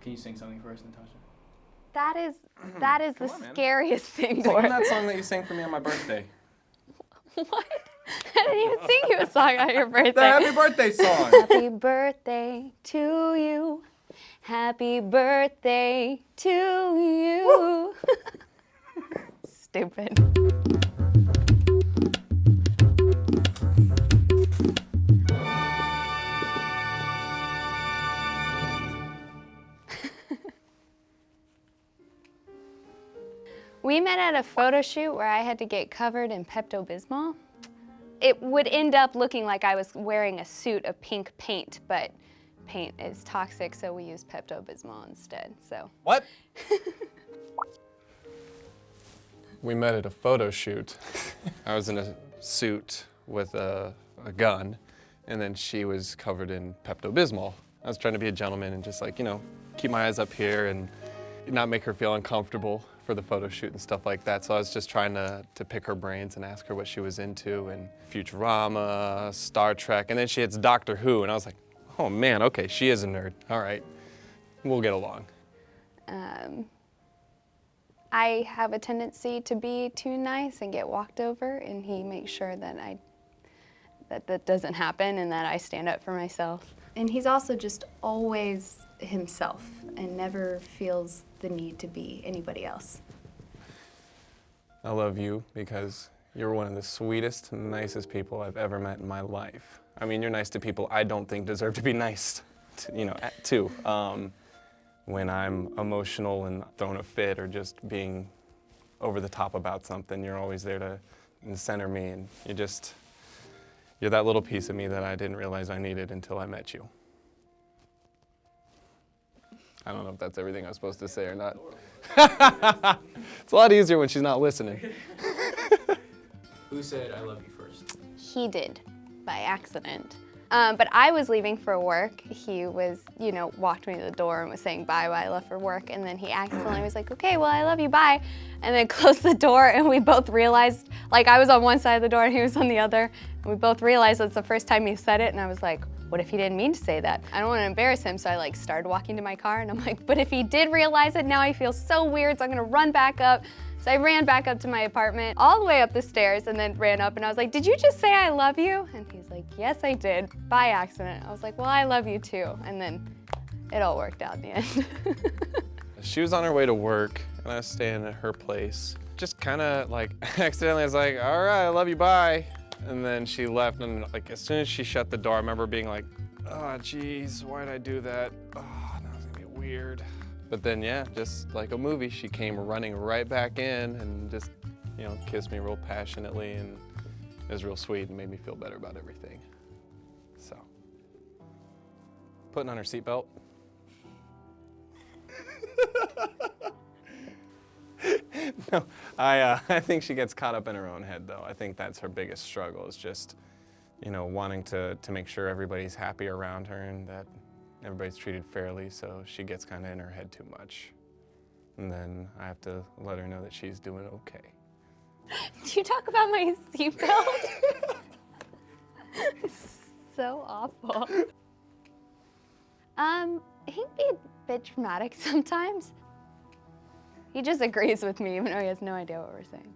Can you sing something for us, Natasha? That is the scariest thing. Sing that song that you sang for me on my birthday. What? I didn't even sing you a song on your birthday. The happy birthday song. Happy birthday to you. Happy birthday to you. Stupid. We met at a photo shoot where I had to get covered in Pepto-Bismol. It would end up looking like I was wearing a suit of pink paint, but paint is toxic, so we used Pepto-Bismol instead, so. What? We met at a photo shoot. I was in a suit with a gun, and then she was covered in Pepto-Bismol. I was trying to be a gentleman and just like, you know, keep my eyes up here and not make her feel uncomfortable for the photo shoot and stuff like that. So I was just trying to pick her brains and ask her what she was into, and Futurama, Star Trek, and then she hits Doctor Who, and I was like, oh man, okay, she is a nerd. All right, we'll get along. I have a tendency to be too nice and get walked over, and he makes sure that that doesn't happen and that I stand up for myself. And he's also just always himself and never feels the need to be anybody else. I love you because you're one of the sweetest, nicest people I've ever met in my life. I mean, you're nice to people I don't think deserve to be nice to. When I'm emotional and throwing a fit or just being over the top about something, you're always there to center me, and you're that little piece of me that I didn't realize I needed until I met you. I don't know if that's everything I was supposed to say or not. It's a lot easier when she's not listening. Who said I love you first? He did, by accident. But I was leaving for work. He was, walked me to the door and was saying bye while I left for work. And then he accidentally was like, okay, well, I love you, bye. And then closed the door, and we both realized, like I was on one side of the door and he was on the other. And we both realized that's the first time he said it. And I was like, what if he didn't mean to say that? I don't want to embarrass him, so I started walking to my car, and I'm like, but if he did realize it, now I feel so weird, so I'm gonna run back up. So I ran back up to my apartment, all the way up the stairs, and then ran up, and I was like, did you just say I love you? And he's like, yes, I did, by accident. I was like, well, I love you too. And then it all worked out in the end. She was on her way to work, and I was staying at her place. Just kind of accidentally, I was like, all right, I love you, bye. And then she left, and as soon as she shut the door, I remember being like, oh, geez, why'd I do that? Oh, now it's gonna be weird. But then, yeah, just like a movie, she came running right back in and just, kissed me real passionately, and it was real sweet and made me feel better about everything. So, putting on her seatbelt. No, I think she gets caught up in her own head, though. I think that's her biggest struggle, is just, wanting to make sure everybody's happy around her and that everybody's treated fairly, so she gets kind of in her head too much. And then I have to let her know that she's doing okay. Did you talk about my seatbelt? It's so awful. He can be a bit dramatic sometimes. He just agrees with me, even though he has no idea what we're saying.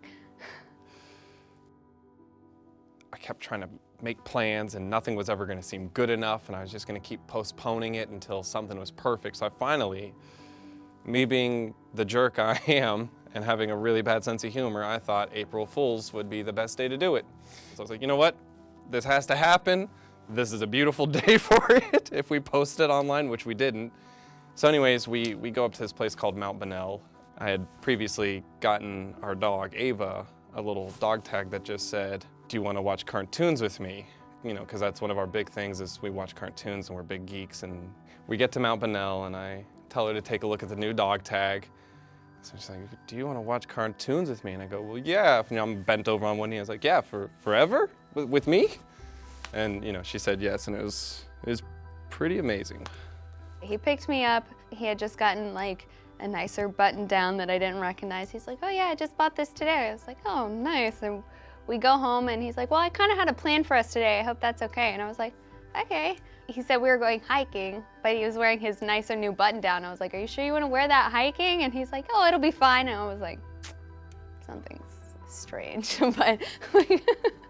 I kept trying to make plans, and nothing was ever going to seem good enough, and I was just going to keep postponing it until something was perfect. So I finally, me being the jerk I am and having a really bad sense of humor, I thought April Fool's would be the best day to do it. So I was like, you know what? This has to happen. This is a beautiful day for it if we post it online, which we didn't. So anyways, we go up to this place called Mount Bonnell. I had previously gotten our dog, Ava, a little dog tag that just said, do you want to watch cartoons with me? Because that's one of our big things, is we watch cartoons and we're big geeks. And we get to Mount Bonnell, and I tell her to take a look at the new dog tag. So she's like, do you want to watch cartoons with me? And I go, well, yeah. I'm bent over on one knee. I was like, yeah, forever? With me? And she said yes, and it was pretty amazing. He picked me up. He had just gotten a nicer button down that I didn't recognize. He's like, oh yeah, I just bought this today. I was like, oh, nice. And we go home, and he's like, well, I kind of had a plan for us today. I hope that's okay. And I was like, okay. he said we were going hiking, but he was wearing his nicer new button down. I was like, are you sure you want to wear that hiking? And he's like, oh, it'll be fine. And I was like, something's strange. But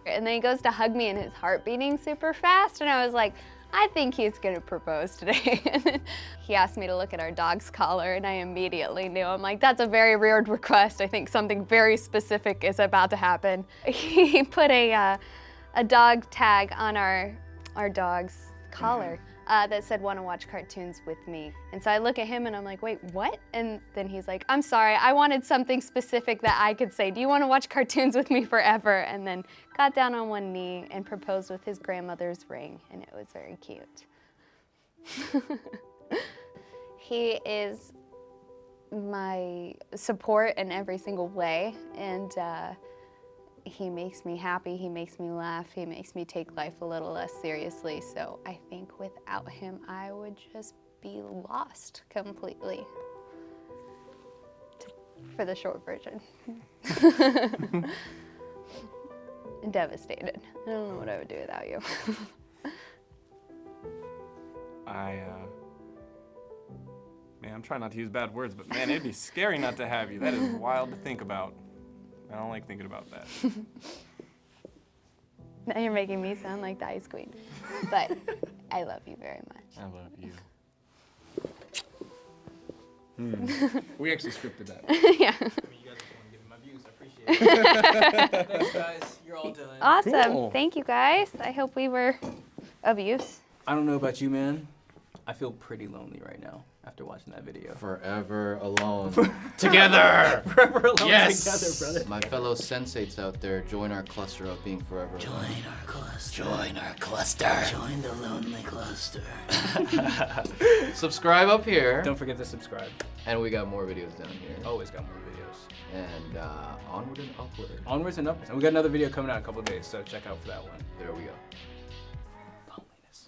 and then he goes to hug me and his heart beating super fast. And I was like, I think he's gonna propose today. And then he asked me to look at our dog's collar and I immediately knew. I'm like, that's a very weird request. I think something very specific is about to happen. He put a dog tag on our dog's collar that said, wanna watch cartoons with me. And so I look at him and I'm like, wait, what? And then he's like, I'm sorry, I wanted something specific that I could say, do you wanna watch cartoons with me forever? And then got down on one knee and proposed with his grandmother's ring, and it was very cute. He is my support in every single way, and he makes me happy, he makes me laugh, he makes me take life a little less seriously. So I think without him, I would just be lost completely. For the short version. Devastated. I don't know what I would do without you. Man, I'm trying not to use bad words, but man, it'd be scary not to have you. That is wild to think about. I don't like thinking about that. Now you're making me sound like the Ice Queen. But I love you very much. I love you. We actually scripted that. Yeah. I mean, you guys just want to give me my views. I appreciate it. Thanks, guys. You're all done. Awesome. Cool. Thank you, guys. I hope we were of use. I don't know about you, man. I feel pretty lonely right now after watching that video. Forever alone. Together! Forever alone Yes! together, brother. My fellow sensates out there, join our cluster of being forever alone. Join our cluster. Join our cluster. Join the lonely cluster. Subscribe up here. Don't forget to subscribe. And we got more videos down here. Always got more videos. And onward and upward. Onwards and upwards. And we got another video coming out in a couple of days, so check out for that one. There we go.